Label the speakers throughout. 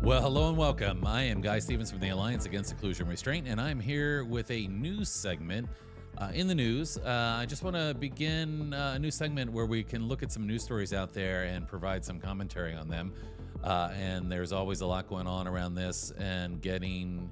Speaker 1: Well, hello and welcome. I am Guy Stevens from the Alliance Against Seclusion and Restraint, and I'm here with a news segment. In the news, I just want to begin a new segment where we can look at some news stories out there and provide some commentary on them. And there's always a lot going on around this, and getting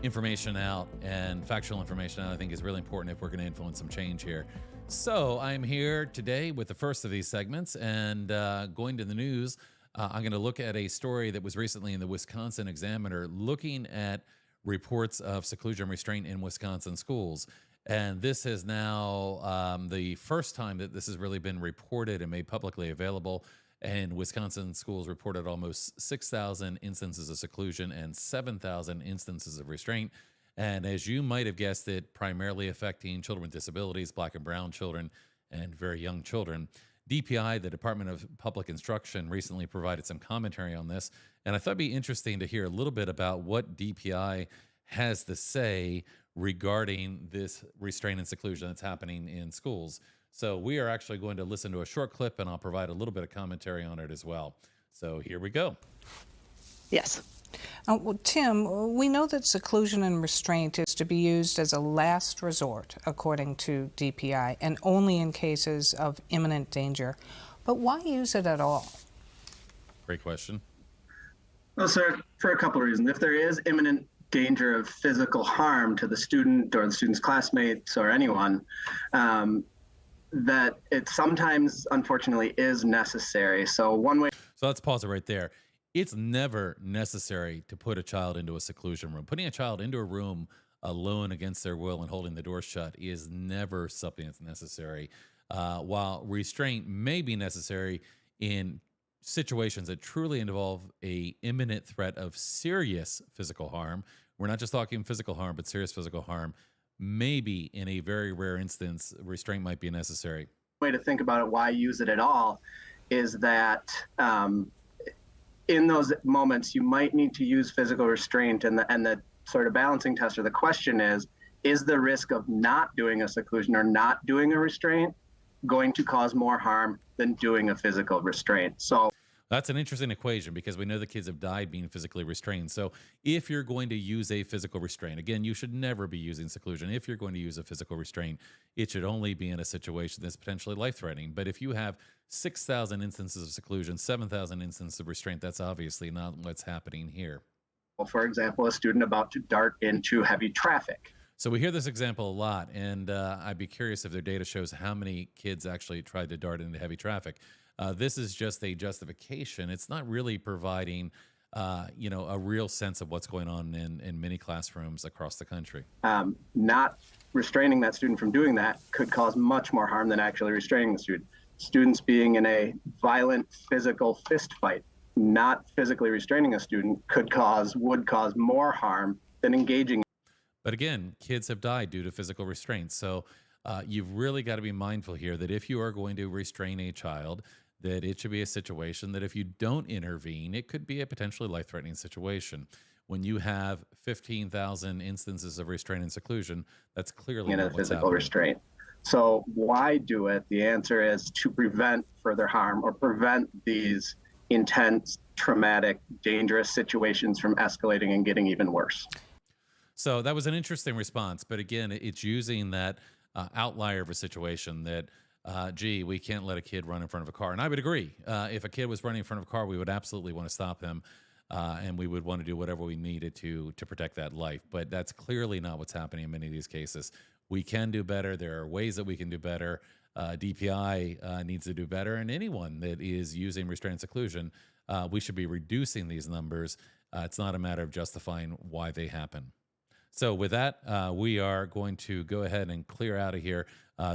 Speaker 1: information out and factual information out, I think, is really important if we're going to influence some change here. So I'm here today with the first of these segments, and going to the news. I'm going to look at a story that was recently in the Wisconsin Examiner looking at reports of seclusion and restraint in Wisconsin schools. And this is now the first time that this has really been reported and made publicly available. And Wisconsin schools reported almost 6,000 instances of seclusion and 7,000 instances of restraint. And as you might have guessed, it primarily affecting children with disabilities, Black and brown children, and very young children. DPI, the Department of Public Instruction, recently provided some commentary on this, and I thought it'd be interesting to hear a little bit about what DPI has to say regarding this restraint and seclusion that's happening in schools. So we are actually going to listen to a short clip, and I'll provide a little bit of commentary on it as well. So here we go.
Speaker 2: Yes.
Speaker 3: Well, Tim, we know that seclusion and restraint is to be used as a last resort, according to DPI, and only in cases of imminent danger. But why use it at all?
Speaker 1: Great question.
Speaker 4: Well, sir, for a couple of reasons. If there is imminent danger of physical harm to the student or the student's classmates or anyone, that it sometimes, unfortunately, is necessary. So one way.
Speaker 1: So let's pause it right there. It's never necessary to put a child into a seclusion room. Putting a child into a room alone against their will and holding the door shut is never something that's necessary. While restraint may be necessary in situations that truly involve a imminent threat of serious physical harm, we're not just talking physical harm, but serious physical harm, maybe in a very rare instance, restraint might be necessary.
Speaker 4: Way to think about it, why use it at all, is that in those moments, you might need to use physical restraint, and the sort of balancing test, or the question is the risk of not doing a seclusion or not doing a restraint going to cause more harm than doing a physical restraint? So
Speaker 1: that's an interesting equation, because we know the kids have died being physically restrained. So if you're going to use a physical restraint, again, you should never be using seclusion. If you're going to use a physical restraint, it should only be in a situation that's potentially life-threatening. But if you have 6,000 instances of seclusion, 7,000 instances of restraint, that's obviously not what's happening here.
Speaker 4: Well, for example, a student about to dart into heavy traffic.
Speaker 1: So we hear this example a lot, and I'd be curious if their data shows how many kids actually tried to dart into heavy traffic. This is just a justification. It's not really providing, a real sense of what's going on in many classrooms across the country.
Speaker 4: Not restraining that student from doing that could cause much more harm than actually restraining the student. Students being in a violent physical fist fight, not physically restraining a student, would cause more harm than engaging.
Speaker 1: But again, kids have died due to physical restraint. So you've really got to be mindful here that if you are going to restrain a child, that it should be a situation that if you don't intervene, it could be a potentially life-threatening situation. When you have 15,000 instances of restraint and seclusion, that's clearly
Speaker 4: in
Speaker 1: not
Speaker 4: a
Speaker 1: what's
Speaker 4: physical
Speaker 1: happening.
Speaker 4: restraint. So why do it? The answer is to prevent further harm, or prevent these intense, traumatic, dangerous situations from escalating and getting even worse.
Speaker 1: So that was an interesting response. But again, it's using that outlier of a situation that, we can't let a kid run in front of a car. And I would agree. If a kid was running in front of a car, we would absolutely want to stop him. And we would want to do whatever we needed to protect that life. But that's clearly not what's happening in many of these cases. We can do better. There are ways that we can do better. DPI needs to do better. And anyone that is using restraint and seclusion, we should be reducing these numbers. It's not a matter of justifying why they happen. So with that, we are going to go ahead and clear out of here.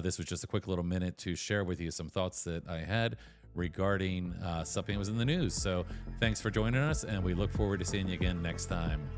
Speaker 1: This was just a quick little minute to share with you some thoughts that I had regarding something that was in the news. So thanks for joining us, and we look forward to seeing you again next time.